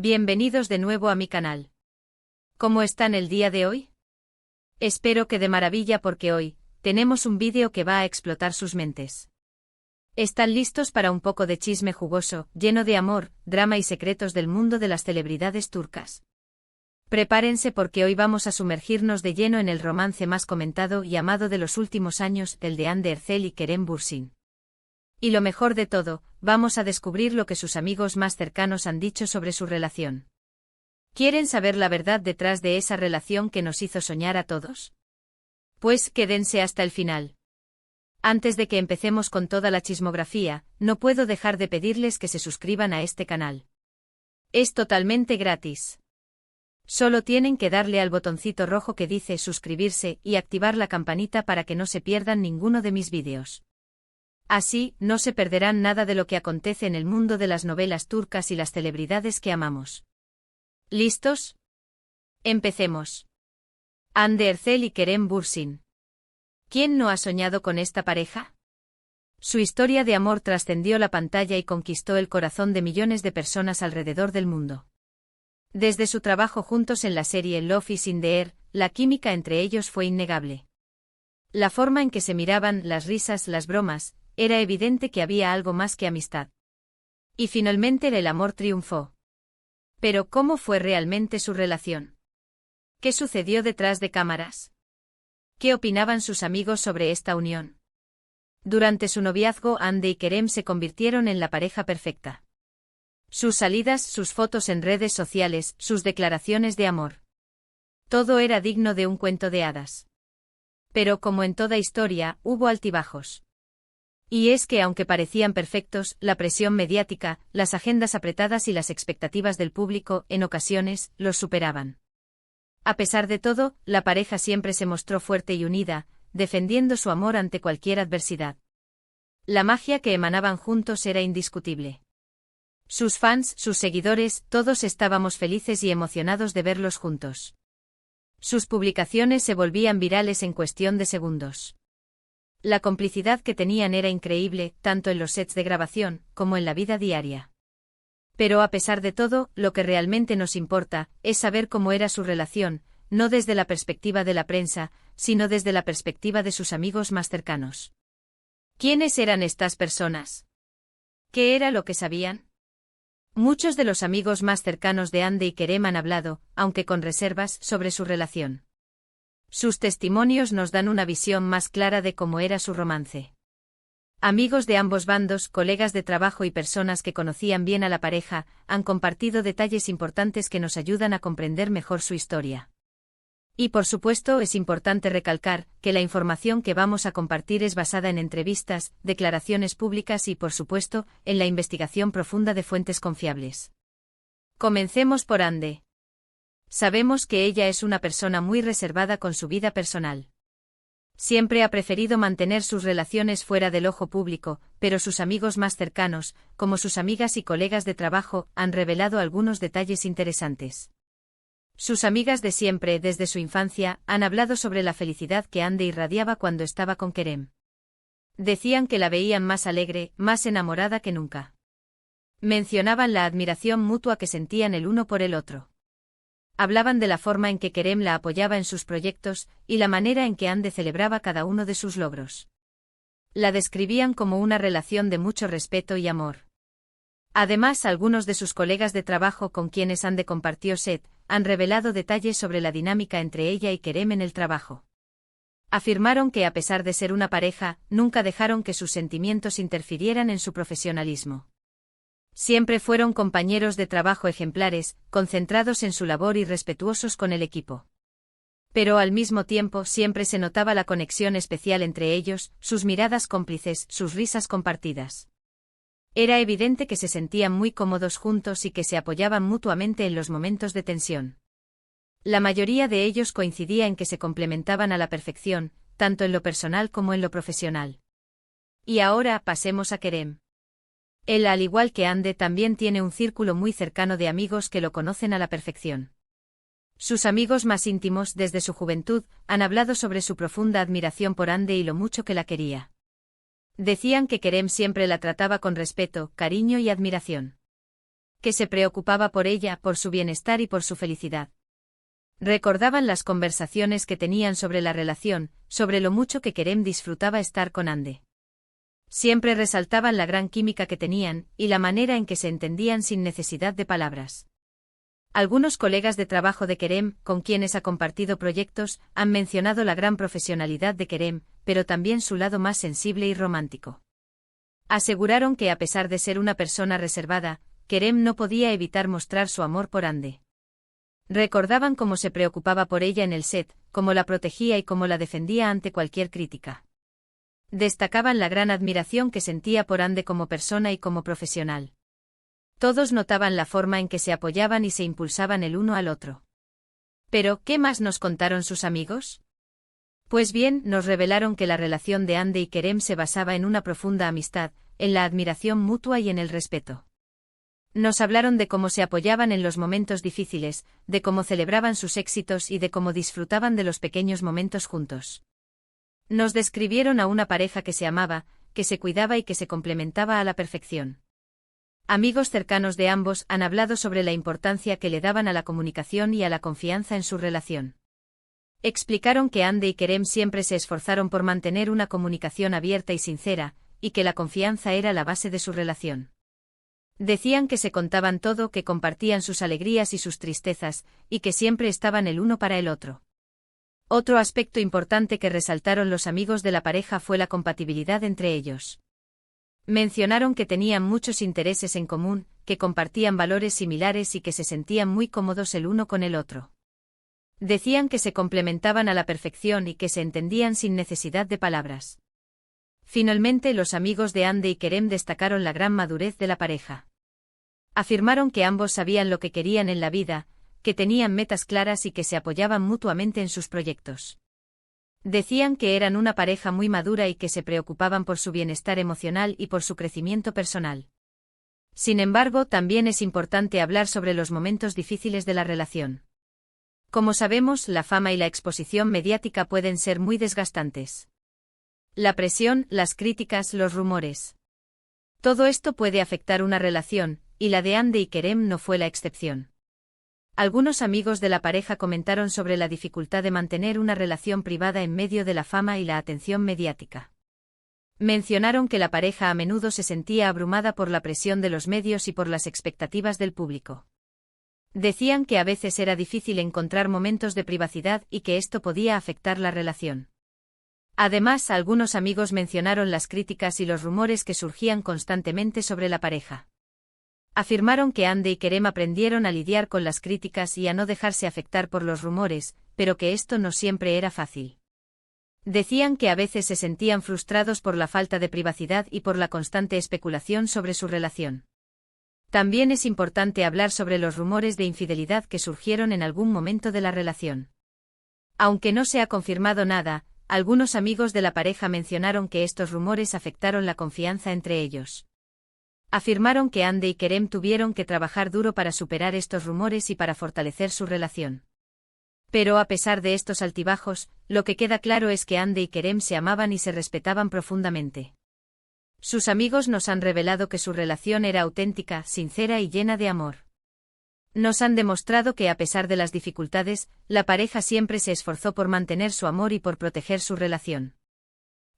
Bienvenidos de nuevo a mi canal. ¿Cómo están el día de hoy? Espero que de maravilla porque hoy tenemos un vídeo que va a explotar sus mentes. ¿Están listos para un poco de chisme jugoso, lleno de amor, drama y secretos del mundo de las celebridades turcas? Prepárense porque hoy vamos a sumergirnos de lleno en el romance más comentado y amado de los últimos años, el de Hande Erçel y Kerem Bürsin. Y lo mejor de todo, vamos a descubrir lo que sus amigos más cercanos han dicho sobre su relación. ¿Quieren saber la verdad detrás de esa relación que nos hizo soñar a todos? Pues quédense hasta el final. Antes de que empecemos con toda la chismografía, no puedo dejar de pedirles que se suscriban a este canal. Es totalmente gratis. Solo tienen que darle al botoncito rojo que dice suscribirse y activar la campanita para que no se pierdan ninguno de mis vídeos. Así, no se perderán nada de lo que acontece en el mundo de las novelas turcas y las celebridades que amamos. ¿Listos? Empecemos. Hande Erçel y Kerem Bürsin. ¿Quién no ha soñado con esta pareja? Su historia de amor trascendió la pantalla y conquistó el corazón de millones de personas alrededor del mundo. Desde su trabajo juntos en la serie Love is in the Air, la química entre ellos fue innegable. La forma en que se miraban, las risas, las bromas, era evidente que había algo más que amistad. Y finalmente el amor triunfó. Pero ¿cómo fue realmente su relación? ¿Qué sucedió detrás de cámaras? ¿Qué opinaban sus amigos sobre esta unión? Durante su noviazgo, Hande y Kerem se convirtieron en la pareja perfecta. Sus salidas, sus fotos en redes sociales, sus declaraciones de amor. Todo era digno de un cuento de hadas. Pero como en toda historia, hubo altibajos. Y es que aunque parecían perfectos, la presión mediática, las agendas apretadas y las expectativas del público, en ocasiones, los superaban. A pesar de todo, la pareja siempre se mostró fuerte y unida, defendiendo su amor ante cualquier adversidad. La magia que emanaban juntos era indiscutible. Sus fans, sus seguidores, todos estábamos felices y emocionados de verlos juntos. Sus publicaciones se volvían virales en cuestión de segundos. La complicidad que tenían era increíble, tanto en los sets de grabación, como en la vida diaria. Pero a pesar de todo, lo que realmente nos importa, es saber cómo era su relación, no desde la perspectiva de la prensa, sino desde la perspectiva de sus amigos más cercanos. ¿Quiénes eran estas personas? ¿Qué era lo que sabían? Muchos de los amigos más cercanos de Hande y Kerem han hablado, aunque con reservas, sobre su relación. Sus testimonios nos dan una visión más clara de cómo era su romance. Amigos de ambos bandos, colegas de trabajo y personas que conocían bien a la pareja, han compartido detalles importantes que nos ayudan a comprender mejor su historia. Y por supuesto es importante recalcar que la información que vamos a compartir es basada en entrevistas, declaraciones públicas y, por supuesto, en la investigación profunda de fuentes confiables. Comencemos por Hande. Sabemos que ella es una persona muy reservada con su vida personal. Siempre ha preferido mantener sus relaciones fuera del ojo público, pero sus amigos más cercanos, como sus amigas y colegas de trabajo, han revelado algunos detalles interesantes. Sus amigas de siempre, desde su infancia, han hablado sobre la felicidad que Hande irradiaba cuando estaba con Kerem. Decían que la veían más alegre, más enamorada que nunca. Mencionaban la admiración mutua que sentían el uno por el otro. Hablaban de la forma en que Kerem la apoyaba en sus proyectos, y la manera en que Hande celebraba cada uno de sus logros. La describían como una relación de mucho respeto y amor. Además, algunos de sus colegas de trabajo con quienes Hande compartió set, han revelado detalles sobre la dinámica entre ella y Kerem en el trabajo. Afirmaron que a pesar de ser una pareja, nunca dejaron que sus sentimientos interfirieran en su profesionalismo. Siempre fueron compañeros de trabajo ejemplares, concentrados en su labor y respetuosos con el equipo. Pero al mismo tiempo siempre se notaba la conexión especial entre ellos, sus miradas cómplices, sus risas compartidas. Era evidente que se sentían muy cómodos juntos y que se apoyaban mutuamente en los momentos de tensión. La mayoría de ellos coincidía en que se complementaban a la perfección, tanto en lo personal como en lo profesional. Y ahora pasemos a Kerem. Él, al igual que Hande, también tiene un círculo muy cercano de amigos que lo conocen a la perfección. Sus amigos más íntimos desde su juventud han hablado sobre su profunda admiración por Hande y lo mucho que la quería. Decían que Kerem siempre la trataba con respeto, cariño y admiración. que se preocupaba por ella, por su bienestar y por su felicidad. Recordaban las conversaciones que tenían sobre la relación, sobre lo mucho que Kerem disfrutaba estar con Hande. Siempre resaltaban la gran química que tenían, y la manera en que se entendían sin necesidad de palabras. Algunos colegas de trabajo de Kerem, con quienes ha compartido proyectos, han mencionado la gran profesionalidad de Kerem, pero también su lado más sensible y romántico. Aseguraron que a pesar de ser una persona reservada, Kerem no podía evitar mostrar su amor por Hande. Recordaban cómo se preocupaba por ella en el set, cómo la protegía y cómo la defendía ante cualquier crítica. Destacaban la gran admiración que sentía por Hande como persona y como profesional. Todos notaban la forma en que se apoyaban y se impulsaban el uno al otro. Pero, ¿qué más nos contaron sus amigos? Pues bien, nos revelaron que la relación de Hande y Kerem se basaba en una profunda amistad, en la admiración mutua y en el respeto. Nos hablaron de cómo se apoyaban en los momentos difíciles, de cómo celebraban sus éxitos y de cómo disfrutaban de los pequeños momentos juntos. Nos describieron a una pareja que se amaba, que se cuidaba y que se complementaba a la perfección. Amigos cercanos de ambos han hablado sobre la importancia que le daban a la comunicación y a la confianza en su relación. Explicaron que Hande y Kerem siempre se esforzaron por mantener una comunicación abierta y sincera, y que la confianza era la base de su relación. Decían que se contaban todo, que compartían sus alegrías y sus tristezas, y que siempre estaban el uno para el otro. Otro aspecto importante que resaltaron los amigos de la pareja fue la compatibilidad entre ellos. Mencionaron que tenían muchos intereses en común, que compartían valores similares y que se sentían muy cómodos el uno con el otro. Decían que se complementaban a la perfección y que se entendían sin necesidad de palabras. Finalmente, los amigos de Hande y Kerem destacaron la gran madurez de la pareja. Afirmaron que ambos sabían lo que querían en la vida, que tenían metas claras y que se apoyaban mutuamente en sus proyectos. Decían que eran una pareja muy madura y que se preocupaban por su bienestar emocional y por su crecimiento personal. Sin embargo, también es importante hablar sobre los momentos difíciles de la relación. Como sabemos, la fama y la exposición mediática pueden ser muy desgastantes. La presión, las críticas, los rumores. Todo esto puede afectar una relación, y la de Hande y Kerem no fue la excepción. Algunos amigos de la pareja comentaron sobre la dificultad de mantener una relación privada en medio de la fama y la atención mediática. Mencionaron que la pareja a menudo se sentía abrumada por la presión de los medios y por las expectativas del público. Decían que a veces era difícil encontrar momentos de privacidad y que esto podía afectar la relación. Además, algunos amigos mencionaron las críticas y los rumores que surgían constantemente sobre la pareja. Afirmaron que Hande y Kerem aprendieron a lidiar con las críticas y a no dejarse afectar por los rumores, pero que esto no siempre era fácil. Decían que a veces se sentían frustrados por la falta de privacidad y por la constante especulación sobre su relación. También es importante hablar sobre los rumores de infidelidad que surgieron en algún momento de la relación. Aunque no se ha confirmado nada, algunos amigos de la pareja mencionaron que estos rumores afectaron la confianza entre ellos. Afirmaron que Hande y Kerem tuvieron que trabajar duro para superar estos rumores y para fortalecer su relación. Pero a pesar de estos altibajos, lo que queda claro es que Hande y Kerem se amaban y se respetaban profundamente. Sus amigos nos han revelado que su relación era auténtica, sincera y llena de amor. Nos han demostrado que a pesar de las dificultades, la pareja siempre se esforzó por mantener su amor y por proteger su relación.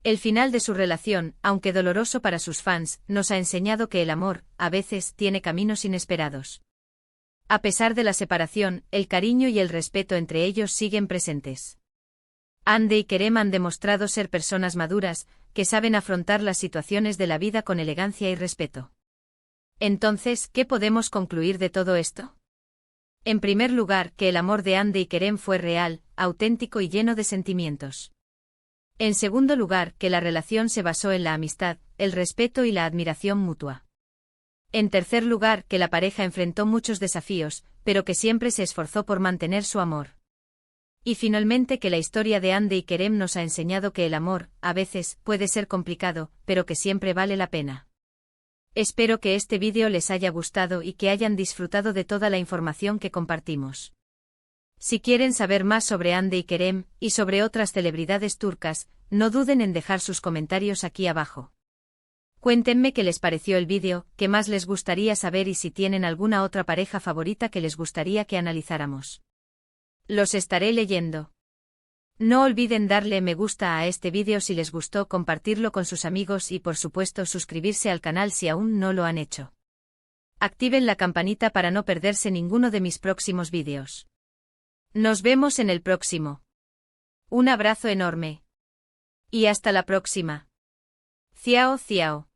El final de su relación, aunque doloroso para sus fans, nos ha enseñado que el amor, a veces, tiene caminos inesperados. A pesar de la separación, el cariño y el respeto entre ellos siguen presentes. Hande y Kerem han demostrado ser personas maduras, que saben afrontar las situaciones de la vida con elegancia y respeto. Entonces, ¿qué podemos concluir de todo esto? En primer lugar, que el amor de Hande y Kerem fue real, auténtico y lleno de sentimientos. En segundo lugar, que la relación se basó en la amistad, el respeto y la admiración mutua. En tercer lugar, que la pareja enfrentó muchos desafíos, pero que siempre se esforzó por mantener su amor. Y finalmente que la historia de Hande y Kerem nos ha enseñado que el amor, a veces, puede ser complicado, pero que siempre vale la pena. Espero que este vídeo les haya gustado y que hayan disfrutado de toda la información que compartimos. Si quieren saber más sobre Hande y Kerem, y sobre otras celebridades turcas, no duden en dejar sus comentarios aquí abajo. Cuéntenme qué les pareció el vídeo, qué más les gustaría saber y si tienen alguna otra pareja favorita que les gustaría que analizáramos. Los estaré leyendo. No olviden darle me gusta a este vídeo si les gustó, compartirlo con sus amigos y por supuesto suscribirse al canal si aún no lo han hecho. Activen la campanita para no perderse ninguno de mis próximos vídeos. Nos vemos en el próximo. Un abrazo enorme. Y hasta la próxima. Ciao, ciao.